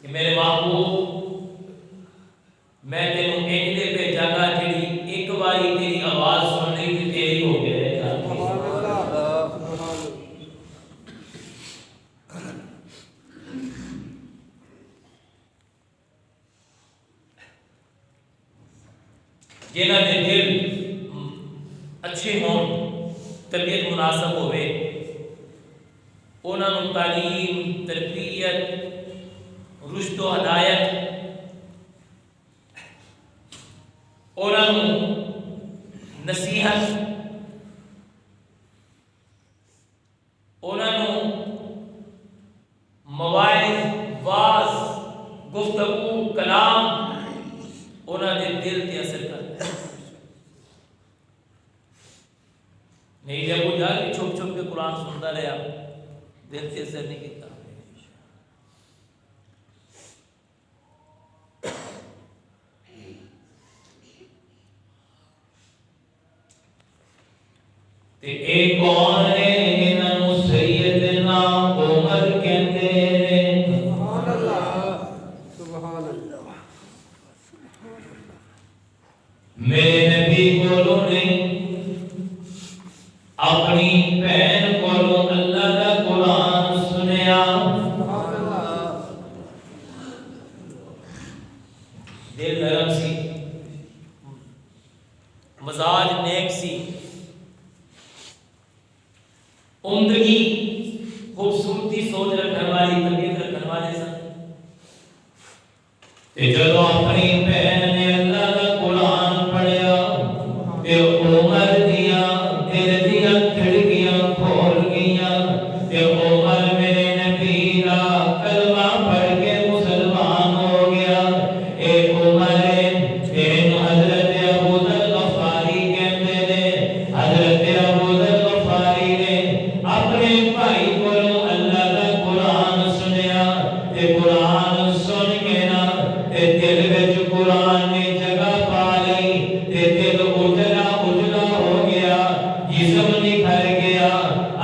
کہ میرے محبوب میں تینوں ایک دے پہ جگہ جڑی ایک باری تیری آواز سننے کی تیری ہو گئے جنہاں دے دل اچھے ہون طبیعت مناسب ہوئے انہاں نوں تعلیم تربیت رشد و ہدایت انہاں نوں نصیحت انہاں نوں مواعظ واعظ گفتگو کلام انہاں دے دل تے اثر کرتا نہیں ابو جہل چھپ چھپ کے قرآن سنتا رہا دل سے اثر نہیں کیتا تے اے کون ہے انہاں نوں سیدنا عمر کہندے نے سبحان اللہ سبحان اللہ میرے نبی کولوں نے اپنی بہن کولوں اللہ دا قرآن سنیا دل نرم سی مزاج نیک سی عمدگی خوبصورتی سوچ رکھنے والی طبیعت رکھنے والے سن تے جدوں اپنی بہن نے اللہ دا قرآن پڑھیا تے عمر دیا دل دیا کھڑکیاں کھول گئیاں تے عمر میرے نبی دا کلمہ پڑھ کے مسلمان ہو گیا اے عمر تینوں حضرت ابو ذر غفاری کہندے نے حضرت ابو ذر غفاری نے اپنے بھائی کولوں اللہ دا قرآن سنیا تے قرآن سن کے نا تے دل وچ قرآن نے جگہ پا لئی تے دل اجلا اجلا ہو گیا جسم نکھر گیا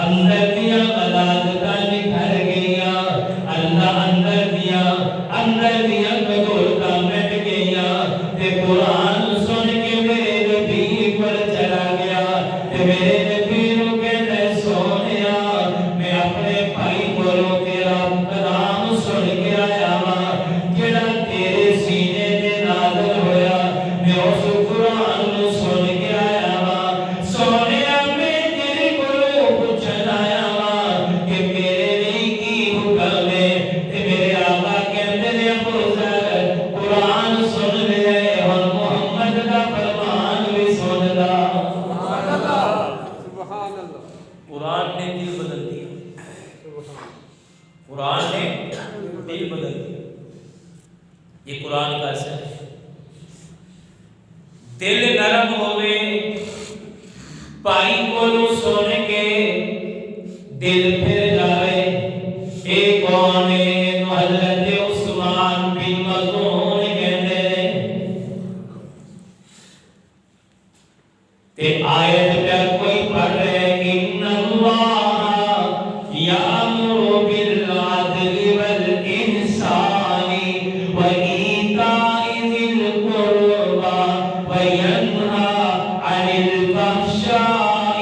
اندر دیا غلازتاں نکھر گیا اللہ اندر دیا قدرتاں مٹ گیا تے قرآن سن کے میرے نبی پر چلا گیا تے میرے نبی نوں کہندا سونیا میں اپنے بھائی کولوں تیرا کلام سن کے آیا وا جڑا تیرے سینے تے نازل ہویا میں اس قرآن نوں سن کے آیا وا سونیا میں تیرے کولوں پوچھن آیا وا کہ میرے لیے کی حکم ہے تے میرے آقا کہندے نے ابو ذر قرآن سن لے ہن محمد دا فرمان بھی سن لا سبحان اللہ سبحان اللہ قرآن نے دل بدل دیا قرآن نے دل بدل دیا یہ قرآن کا اثر ہے دل نرم ہوئے بھائی کولوں سن کے دل پھر جاوے اے کون ہے حضرت عثمان بن مظعون کہندے نے تے آیت پہ کوئی پڑھ رہے ان اللہ یامر بالعدل والإحسان وإیتاء ذی القربى وینہی عن الفحشاء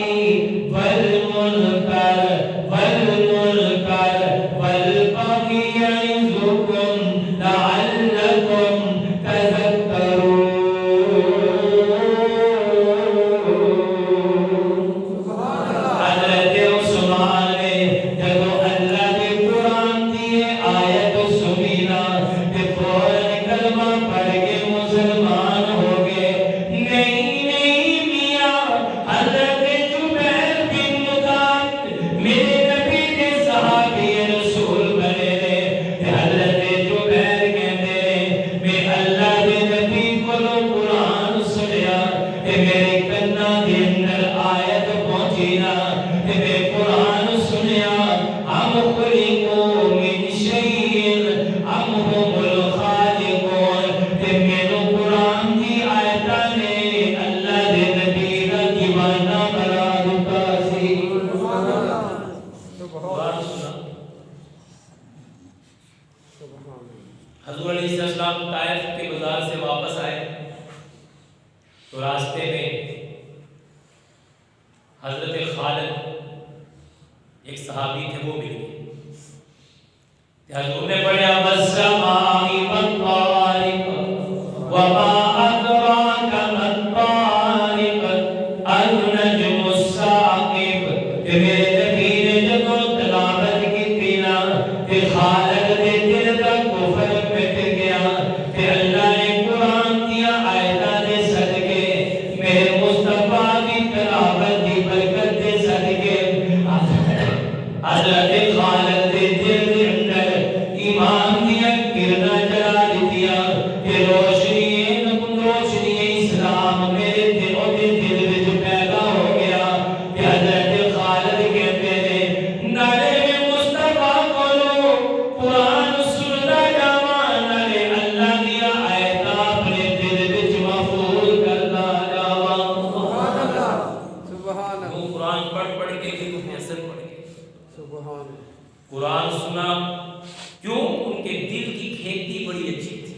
والمنکر والبغی یعظکم حضور علیہ السلام طائف کے بازار سے واپس آئے تو راستے میں حضرت خالد ایک صحابی تھے وہ مل گئے. حضور نے پڑھا والسماء والطارق وما أدراك ما الطارق النجم الثاقب. کہ میرے نبی نے جب تلاوت کی تھی نا کہ خالد دے دل کا کفر مٹ گیا کہ اللہ نے قرآن دیا آیتاں دے صدقے میرے مصطفیٰ کی تلاوت دی برکت دے صدقے حضرت خالد دے دل دے اندر ایمان دیا کرنا جلا دیا کہ روشنی اسلام میرے دلوں دے دل وچ پیدا ہو گیا. کہ حضرت خالد کہتے ہیں نالے میں مصطفیٰ کولو قرآن سندا جاواں نالے اللہ دیا آیتاں اپنے دل وچ محفوظ کردا جاواں. سبحان اللہ سبحان اللہ. قرآن پڑھ کے بھی اثر پڑ گیا. سبحان اللہ. قرآن سنا کیوں؟ ان کے دل کی کھیتی بڑی اچھی تھی.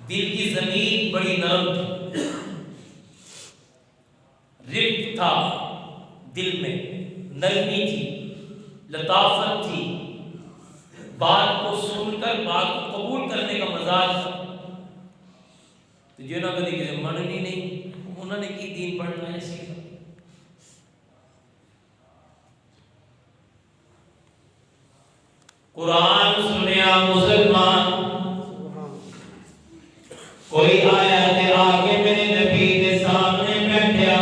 دل کی زمین بڑی نرم تھی، رفت تھا دل میں، نرمی تھی، لطافت تھی، بات کو سن کر بات کو قبول کرنے کا مزاج تھا. تو جو نہ کبھی کسی مننی نہیں انہوں نے کی دین پڑھنا ہے سیکھا. قرآن سنیا مسلمان کوئی آیا تے آگے میرے نبی کے سامنے بیٹھیا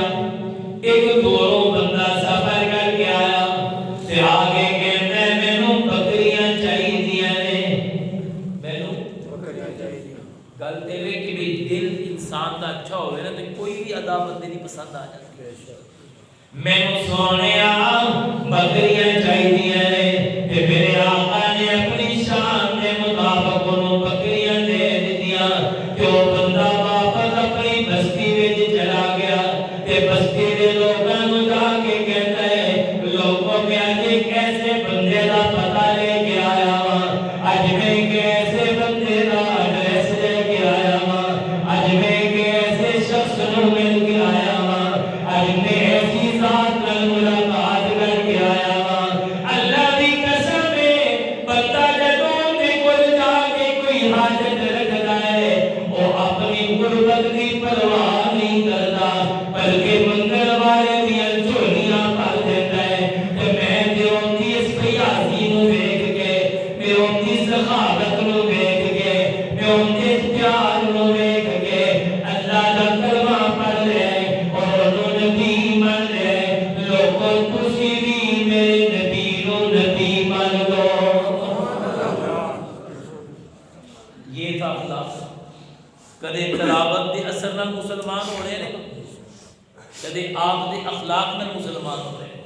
ایک دوروں بندہ سفر کر کے آیا تے آگے کہتا ہے مینوں بکریاں چاہیے نے مینوں بکریاں چاہیے. گل تے وے کہ بھی دل انسان دا اچھا ہوئے نا تو کوئی بھی ادا بندے دی پسند آ جاتی ہے. مینوں سونیا بکریاں چاہیے نے تے میرے آقا نے اپنی شان دے مطابق انہوں بکریاں دے دیا. کہ وہ بندہ واپس اپنی بستی میں چلا گیا تے بستی دے لوگوں کو جا کے کہتا ہے لوگوں میں آج ایک ایسے بندے دا پتہ لے کے آیا ہوں، آج میں ایک ایسے بندے دا ایڈریس لے کے آیا ہوں، آج میں ایک ایسے شخص کو مل کے آیا ہوں، آج میں ایسی ذات نال ملاقات کر کے آیا ہوں. اللہ دی قسم ہے بندہ جدوں تے کول جا کے کوئی حاجت رکھدا ہے وہ اپنی غربت کی پرواہ نہیں کرتا بلکہ منگل والے دیا جھولیاں بھر دیتا ہے. کہ میں تے ان کی اس پیاسی نو ویکھ کے میں ان کی سخاوت نو ویکھ کے میں ان کے پیار نو ویکھ کے اللہ دا کلمہ پڑھ لے اور انہوں نبی مان لے. لوگوں تسی بھی میرے نبی نو نبی مان لو. یہ تھا اخلاق. کدے تلاوت دے اثر نال مسلمان ہو رہے ہیں کدے آپ دے اخلاق نال مسلمان ہو رہے ہیں.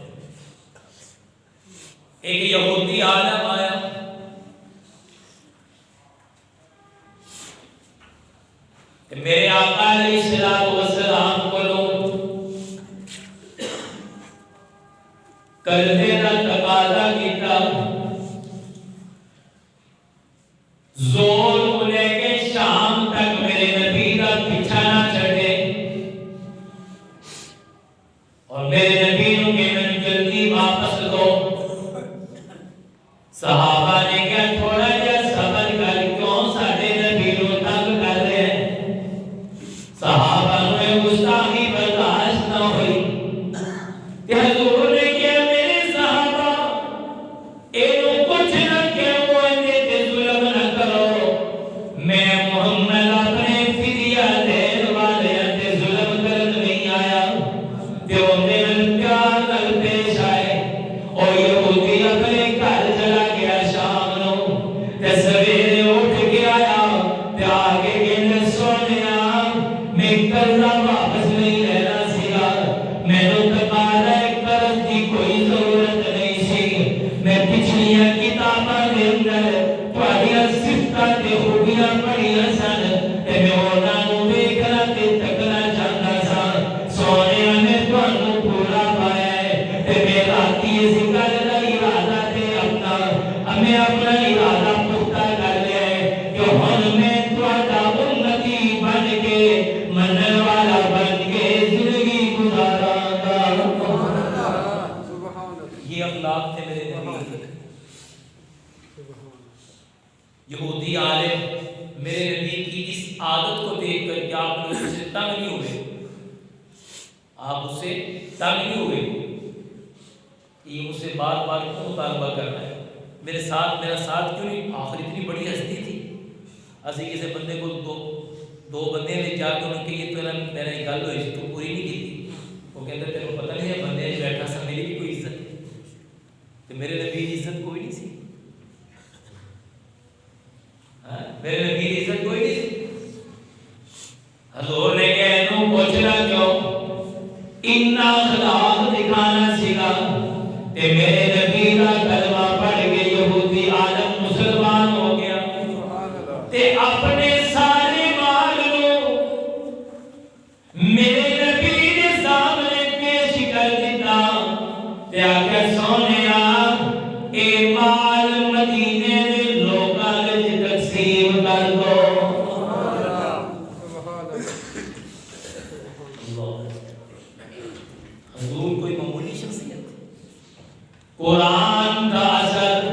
ایک یہودی عالم آیا کہ میرے آقا علیہ السلام کو قرضے دا تقاضا کیتا. زور کو لے کے شام تک میرے نبی کا پیچھا نہ چھڑے اور میرے نبی نو کہ میں جلدی واپس دو. صحابہ نے کہا تھوڑا جا صبر کر کیوں ساڈے نبی نو تنگ کر رہے ہیں. صحابہ نے گستاخی برداشت نہ ہوئی کہ حضور نے کہا میرے صحابہ اینو کچھ نہ کہو تے ظلم نہ کرو ارادہ پختہ کر لیا ہے کہ ہن میں تہاڈا امتی بن کے منن والا بن کے زندگی گزاراں گا. یہ اخلاق تھے میرے نبی. یہودی عالم میرے نبی کی اس عادت کو دیکھ کر کیا آپ لوگ اسے تنگ نہیں ہوئے؟ آپ اس سے تنگ نہیں ہوئے؟ یہ اسے بار بار کیوں مطالبہ کرنا ہے؟ میرا ساتھ کیوں نہیں؟ آخر اتنی بڑی ہستی تھی. اسی کسی بندے کو دو بندے نے جا کے انہوں کہ یہ تو میں نے گل ہوئی تو پوری نہیں کی تھی. وہ کہتے تیرے کو پتہ نہیں ہے بندے نے بیٹھا سا میری بھی کوئی عزت ہے. تو میرے نبی کی عزت کوئی نہیں سی. میرے نبی کی عزت کوئی نہیں سی. حضور نے کہا انہوں پوچھنا کیوں؟ انہا اخلاق دکھانا سیکھا. تے میرے نبی کا کلمہ پڑھ کے یہودی عالم مسلمان ہو گیا. تے اپنے سارے مال کو میرے نبی کے سامنے پیش کر دیتا. تے آکھیا سونیا اے مال مدینے دے لوکاں وچ تقسیم کر دو. حضور کوئی معمولی شخصیت. قرآن کا اثر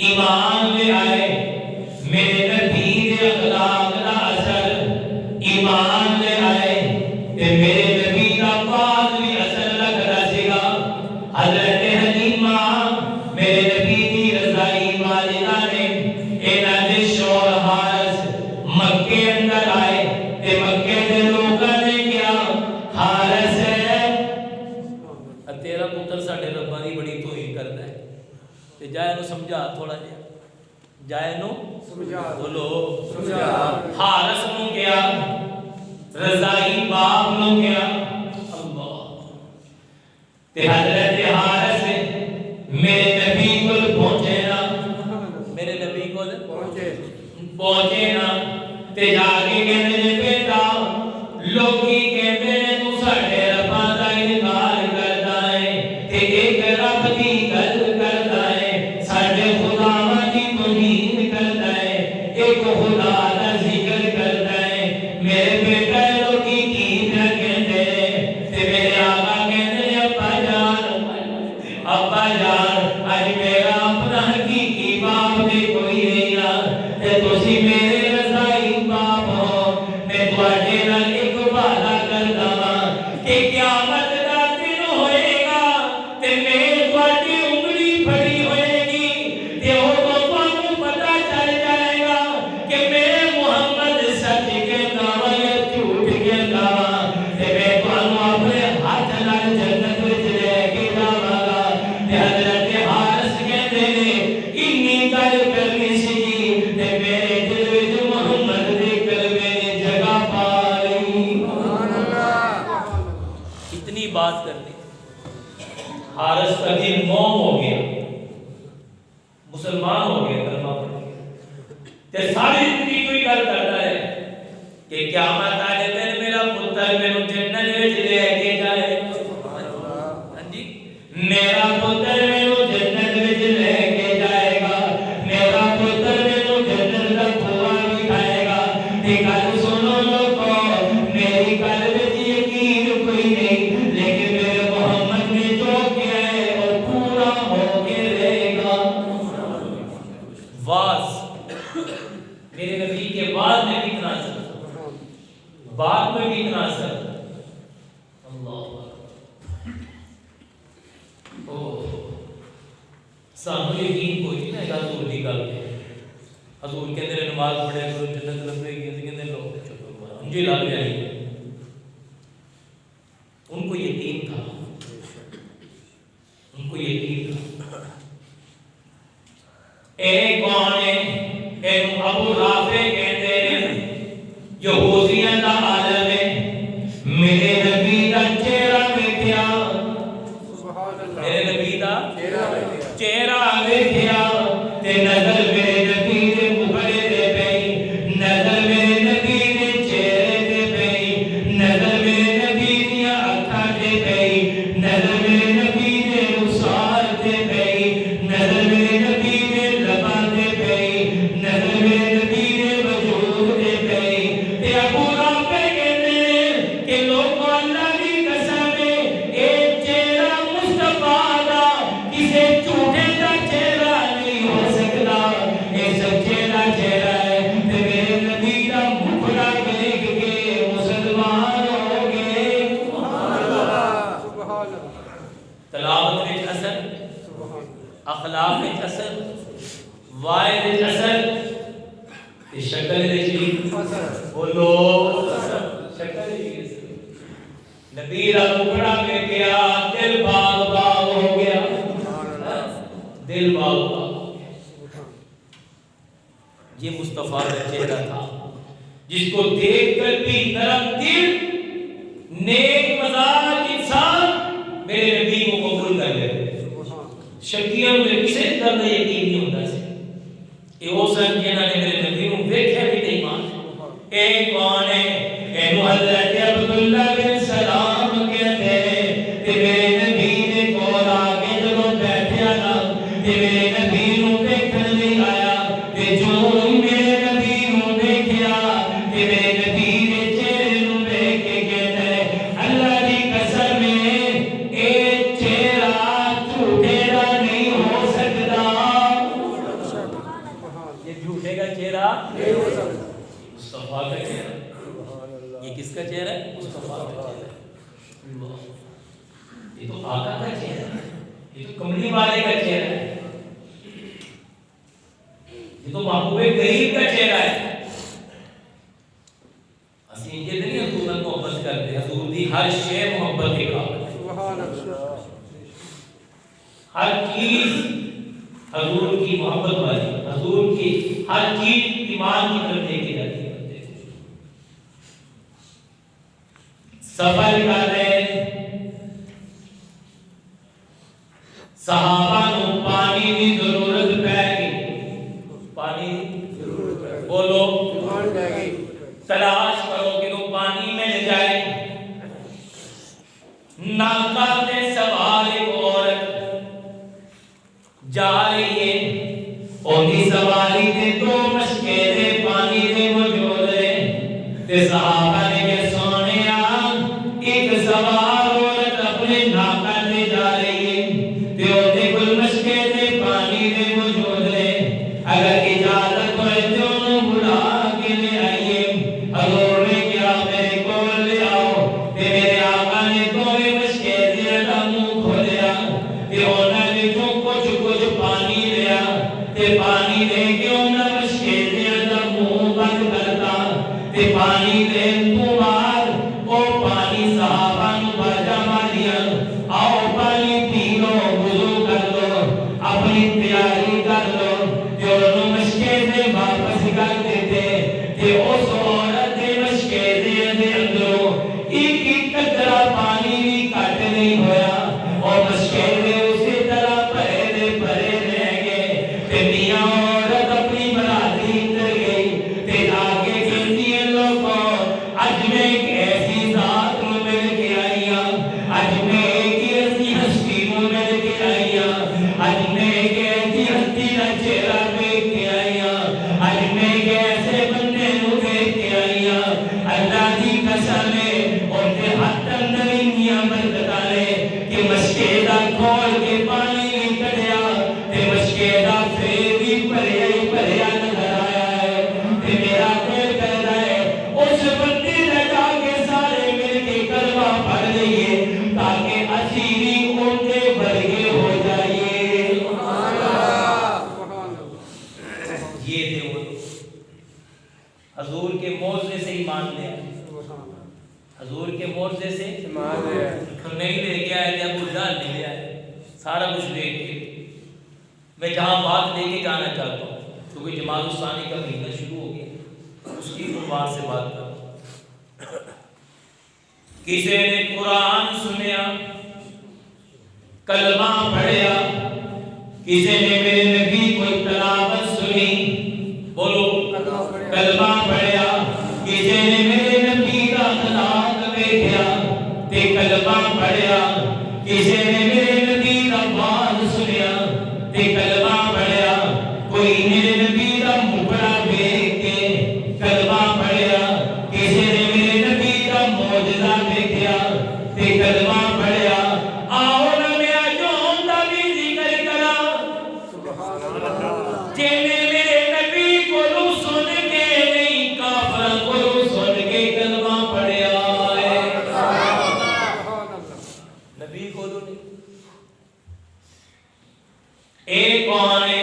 ایمان لے آئے. میرے نبی کے اخلاق کا اثر ایمان لے آئے. تے میرے نبی کا بعد بھی اثر لگتا سیگا. حضرت حلیمہ میرے نبی کی رضائی والدہ نے انہاں دے شوہر حارث مکے اندر آئے. تے مکے دے لوکاں نے کیا حارث تیرا پتر ساڈے رباں دی بڑی توہین کردا ہے. تے جا اینو سمجھا تھوڑا جہا. جا اینو سمجھا. بولو سمجھا. حارث نو کیا رضائی باپ نو کیا اللہ. تے حضرت حارث میرے نبی کول پہنچے نا. میرے نبی کول پہنچے نا. تے جا کے کہندے نے بیٹا لوکی کہندے نے تو ساڈے رباں دا انکار کردا ہے تے ایک رب دی گل کردا ہے. ساڈے خداواں دی توہین کردا ہے. ایک خدا دا ذکر کردا ہے. میرے بیٹا لوکی کی نہ کہندے تے میرے آقا کہندے نے ابا جان اج میرا اپنا حقیقی باپ دے کوئی نہیں نا. تے تسی میرے رضائی باپ ہو. میں تواڈے نال ایک وعدہ کردا ہاں کہ قیامت دا دن ہوئے گا تے میں تواڈی انگلی پھڑی ہوئے گی. تے اودوں تانوں پتہ چل جائے گا کہ میں محمد سچ کہندا ہاں یا جھوٹ کہندا ہاں. تے میں تانوں اپنے ہاتھ نال جنت وچ لے کے جاواں گا. تے حضرت حارث کہندے نے انی گل کرنی سی تے میرے دل وچ محمد دے کلمے نے جگہ پا لئی. اتنی بات کر لی. حارث کا دل موم ہو گیا. مسلمان ہو گیا کلمہ پڑھ کے. تے ساری زندگی کوئی گل کرتا ہے کہ قیامت والے دن میرا پتر مینوں جنت وچ لے کے جائے. ہاں جی میرا پتر مینوں جنت وچ لے کے جائے گا. میرا پتر مینوں جنت دا کنواں دکھائے گا. تے گل سنو لوگو میری گل وچ یقین کوئی نہیں لیکن میرے محمد نے جو کیا ہے وہ پورا ہو کے رہے گا. واز میرے نبی کے بعد میں بھی اتنا اثر. بعد میں بھی اتنا اثر. اللہ سانو یقین کوئی نہیں ہے حضور دی گل تے. حضور کہندے نے نماز پڑھے کرو جنت لبے گی. کہندے لوگ چلو انجی لگ جائے گی. ان کو یقین تھا. ان کو یقین تھا. اے کون ہے؟ اے ابو رافع کہندے نے یہودیاں دا عالم ہے. میرے نبی دا چہرہ ویکھیا. میرے نبی دا چہرہ ویکھیا تے نظر میرے نبی دے مخڑے تے پئی. نظر میرے نبی دے چہرے تے پئی. نظر میرے نبی دیاں اکھاں تے پئی. نظر میرے نبی دے رخسار تے پئی. نظر میرے نبی دے لباں تے واحد اصل تے شکل دے چی بولو شکل دے نبی دا مکڑا میں گیا دل باغ باغ ہو گیا دل باغ باغ ہو گیا یہ مصطفیٰ کا چہرہ تھا جس کو دیکھ کر بھی نرم دل نیک مزاج انسان میرے نبی کو قبول کر لیتے شکیوں میں کسے طرح یقین نہیں ہوتا سے اے وہ سن جنہاں نے میرے نبی کو دیکھا بھی نہیں مان اے کون ہے اے حضرت عبداللہ بن سلام کہتے ہیں کہ میرے نبی نے کول آگے جب بیٹھیا نا کہ میرے نبی نو دیکھن نہیں آیا کہ جو میرے نبی نو دیکھیا کہ میرے نبی نے چہرے نو دیکھ کے کہتے ہیں اللہ دی قسم ہے اے چہرہ جھوٹے دا نہیں ہو سکتا یہ جھوٹے کا چہرہ نہیں ہو سکتا مصطفیٰ کا چہرہ یہ کس کا چہرہ ہے مصطفیٰ کا چہرہ یہ تو آقا کا چہرہ ہے یہ تو کملی والے کا چہرہ ہے یہ تو محبوب کریم کا چہرہ ہے اسی یہ نہیں حضور نے محبت کرتے حضور دی ہر شے محبت کے قابل ہے ہر چیز حضور کی محبت والی حضور کی ہر چیز ایمان کی طرف دیکھی جاتی ہے سفر کر رہے صحابہ نو پانی کی ضرورت پہ گئی پانی بولو تلاش کرو کہ وہ پانی مل جائے ناکا سے سوار ایک عورت جا رہی ہے انہی سواری تے دو مشکے دے پانی دے موجود ہے تے صحابہ نے کہ سونے ایک سوار عورت اپنے ناکا دے جا رہی ہے تے وہ دے کل مشکے دے پانی دے موجود ہے اگر اجازت ہوئے تو انہوں بلا کے لے آئیے حضور نے کیا میرے کو لے آؤ تے میرے آقا نے کوئی مشکے دے منہ کھولیا تے انہوں نے جو کچھ پانی لیا تے پانی دے کے انہوں مشکے دے منہ بند کرتا تے پانی دے تو بعد وہ پانی صحابہ نو بجا ماریا آؤ پانی پی لو وضو کر لو اپنی تیاری کر لو جو انہوں مشکے دے واپس کر دیتے کہ اس عورت دے مشکے دے اندروں ایک قطرہ پانی بھی کٹ نہیں ہویا اور مشکے دے اسی طرح پرے رہ گئے تے میاں عورت اپنی برادری اندر گئی تے آگے کہتی ہے لوگوں اج میں ایک ایسی ذات نو مل کے آئیا اج میں ایک ایسی ہستی نو مل کے آئیا اج میں ایک ایسی ہستی کا چہرہ دیکھ کے آئیا اج میں ایک ایسے بندے نو دیکھ کے آئیا اللہ دی قسم ہے ان کے ہاتھ اندر انیاں برکتاں نے کہ مشکے دا کھول کے پانی بھی کڈیا تے مشکے دا پھر بھی بھریا نظر آیا ہے تے میرا دل کہتا ہے اس بندے نے جا کے سارے مل کے کلمہ پڑھ لئیے تاکہ اسیری ان کے برگے ہو جائیے یہ تھے وہ حضور کے موضوع سے ایمان لے حضور کے موضوع سے ایمان لے نہیں لے کے آئے تھے ابو جہل نہیں لے آئے سارا کچھ دیکھ کے میں جہاں بات لے کے جانا چاہتا ہوں کیونکہ جماعت الثانی کا مہینہ شروع ہو گیا اس کی عنوان سے بات کرتا ہوں کسی نے قرآن سنیا کلمہ پڑھیا کسی نے میرے نبی کو تلاوت سنی بولو کلمہ پڑھیا کسی نے میرے نبی کا اخلاق دیکھا تے کلمہ پڑھیا کسی نے میرے نبی کا بات سنیا تے کلمہ پڑھیا کوئی میرے نبی کا مکڑا دیکھ کے کلمہ پڑھیا کسی نے میرے نبی کا معجزہ دیکھا تے کلمہ پڑھیا آؤ نہ میں اجوں دا بھی ذکر کرا جینے میرے نبی کو سن کے نہیں کافر کو سن کے کلمہ پڑھیا ہے نبی کو نہیں اے کون ہے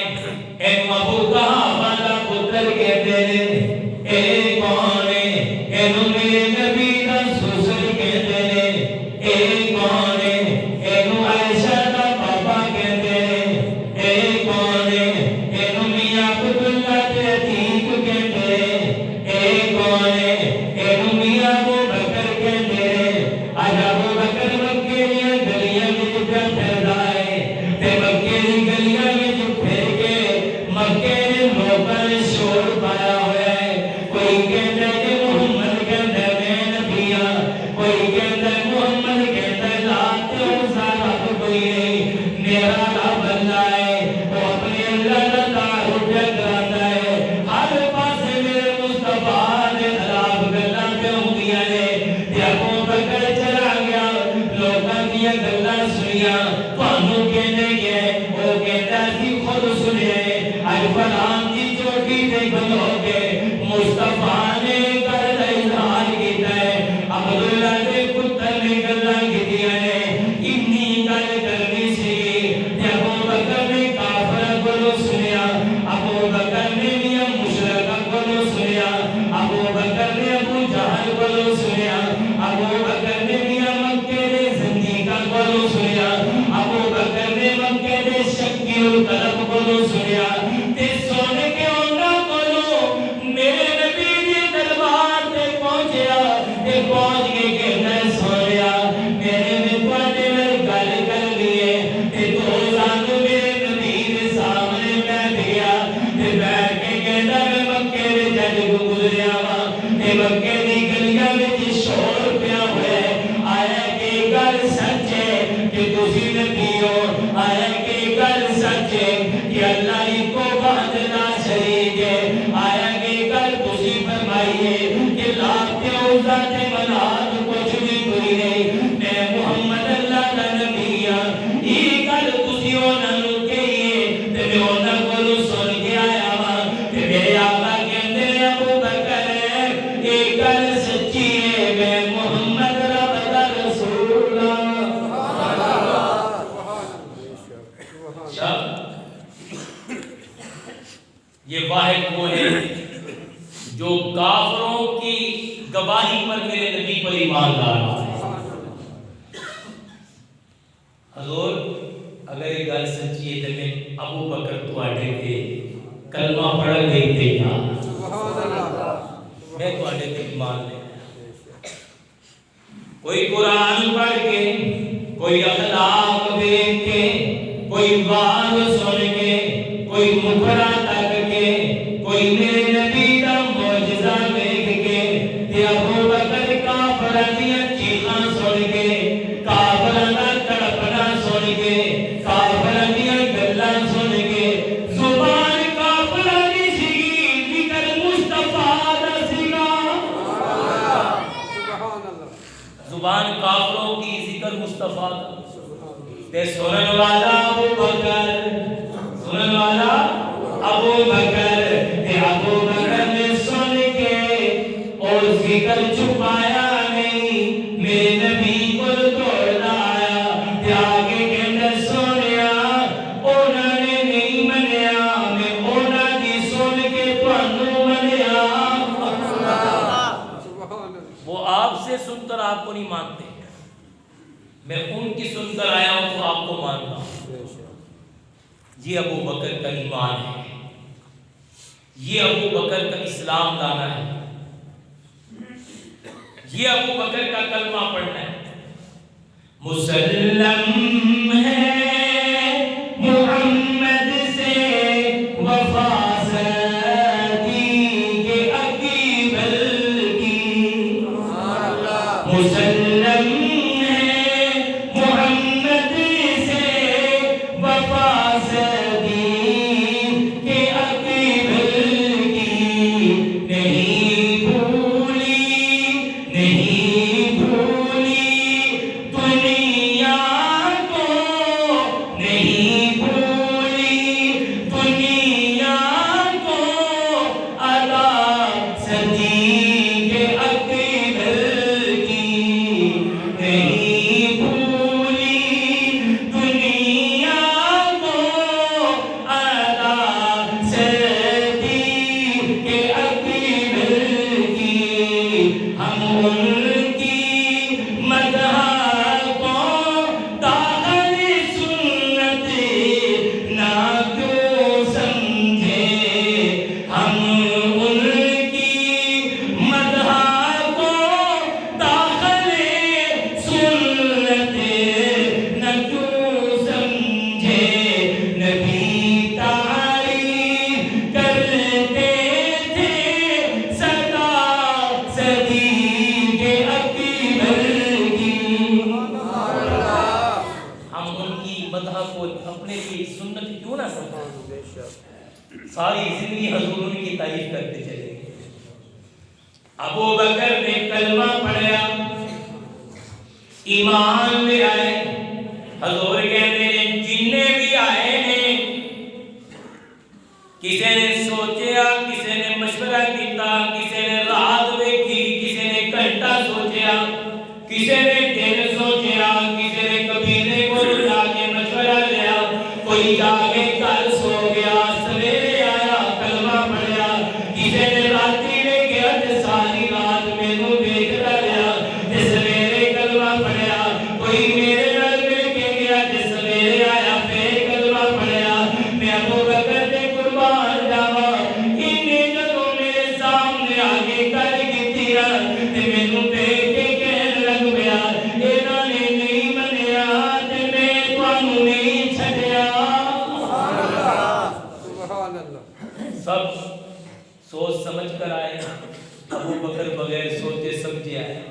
اے محبوب ابو کہافہ دا پتر کہتے ہیں اے کون ہے اینو میرے نبی دا سسر کہتے ہیں اے کون ہے اینو عائشہ دا بابا کہتے ہیں اے کون ہے اینو میاں عبداللہ دے عتیق کہتے ہیں اے کون ہے اینو میاں ابو بکر کہتے ہیں آج ابو بکر مکے دیا گلیاں میں پھر پھردا ہے تے مکے دی گلیاں میں پھر کے مکے دے لوکاں نے شور پایا ہوا ہے کوئی کہتا ہے کہ محمد کہتا ہے میں نبی ہاں کوئی کہتا ہے محمد کہتا ہے ذات عزیز رب کوئی نہیں میرا رب اللہ ہے وہ اپنے اللہ کا تعارف کراتا ہے ہر پاسے میرے مصطفیٰ نے خلاف گلاں پہ ہوندیاں نے تے ابو بکر چلا گیا لوکاں دیاں گلاں سنیاں تانوں کہنے گئے وہ کہتا سی خود سنے اج فلان دی چوٹی تے کھلو کے مصطفیٰ نے کر دا اظہار کیتا ہے عبداللہ دے پتر نے گلاں کیتیاں نے اتنی گل کرنی سی تے ابو بکر نے کافر کولوں سنیا ابو بکر نے میاں مشرک کولوں سنیا ابو بکر نے ابو جہل کولوں سنیا ابو بکر نے میاں مکے دے زندیقاں کولوں سنیا ابو بکر نے مکے دے شکی القلب کولوں سنیا تے سن کے انہاں کولوں میرے نبی دے دربار تے پہنچیا تے پہنچ کے کہنا ہے سونیا میرے میں تواڈے نال گل کر لیے تے تو سانو میرے نبی دے سامنے بیٹھ گیا تے بیٹھ کے کہنا میں مکے دے جج کو گزریا وا تے مکے دی گلیاں وچ شور پیا ہوا ہے آیا کہ گل سچ ہے کہ تسی نبی ہو آیا کہ گل سچ ہے کہ اللہ ہی کو وحد لا شریک ہے آیا کہ گل تسی فرمائیے کہ لات تے عزا تے منات کچھ بھی کوئی نہیں میں محمد اللہ دا نبی ہاں یہ گل تسی انہاں نوں کہیے تے میں انہاں کولوں سن کے آیا وا تے میرے آقا کہندے نے ابو بکر یہ گل سچی ہے میں محمد رب دا رسول ہاں یہ واحد وہ ہے جو کافروں کی گواہی پر میرے نبی پر ایمان لایا ہے حضور اگر یہ گل سچی ہے تو میں ابو بکر تواڈے تے کلمہ پڑھن لئی تیار میں تواڈے تے ایمان لے کوئی قرآن پڑھ کے کوئی اخلاق دیکھ کے کوئی واعظ سن کے کوئی مکرا تک کے کوئی میرے نبی دا معجزہ دیکھ کے تے ابو بکر کافراں دیاں چیخاں سن کے کافراں دا تڑپنا سن کے کافراں دیاں گلاں سن کے زبان کافراں دی سی ذکر مصطفیٰ دا سیگا زبان کافروں کی ذکر مصطفیٰ دا تے سنن والا ابو بکر سنن والا ابو بکر تے ابو بکر نے سن کے اور ذکر چھپایا نہیں میرے نبی کو توڑنا آیا تے آگے کہندا سونیا انہاں نے نہیں منیا میں انہاں دی سن کے تانوں منیا وہ آپ سے سن کر آپ کو نہیں مانتے میں ان کی سن کر آیا ہوں تو آپ کو مانتا ہوں یہ ابو بکر کا ایمان ہے یہ ابو بکر کا اسلام لانا ہے یہ ابو بکر کا کلمہ پڑھنا ہے مسلم ہے محمد سے وفا سدی کے اکیبل کی مسلم نہیں بھولی دنیا کو ساری زندگی حضور ان کی تعریف کرتے چلے گئے. ابو بکر نے کلمہ پڑھا, ایمان لے آئے. حضور کہتے ہیں جننے بھی آئے نے, کسی نے سوچیا, کسی نے مشورہ کیتا, کسی نے رات دیکھی, کسی نے گھنٹہ سوچیا, کسی نے دن سوچیا, کسی نے قبیلے کو جا کے مشورہ لیا, کوئی جا کے گھر سو گیا, سویرے آیا کلمہ پڑھا, کسی نے راتی میں گیا تے ساری رات مینوں دیکھدا رہیا تے سویرے کلمہ پڑھا, کوئی میرے نال مل کے گیا تے سویرے آیا پھر کلمہ پڑھا. میں ابو بکر دے قربان جاواں, انہیں جدوں میرے سامنے آ کے گل کیتی تے مینوں دیکھ کے کہن لگ پیا انہاں نے نہیں منیا تے میں تانوں نہیں چھڈیا. سب سوچ سمجھ کر آئے, ابو بکر بغیر سوچے سمجھے آئے.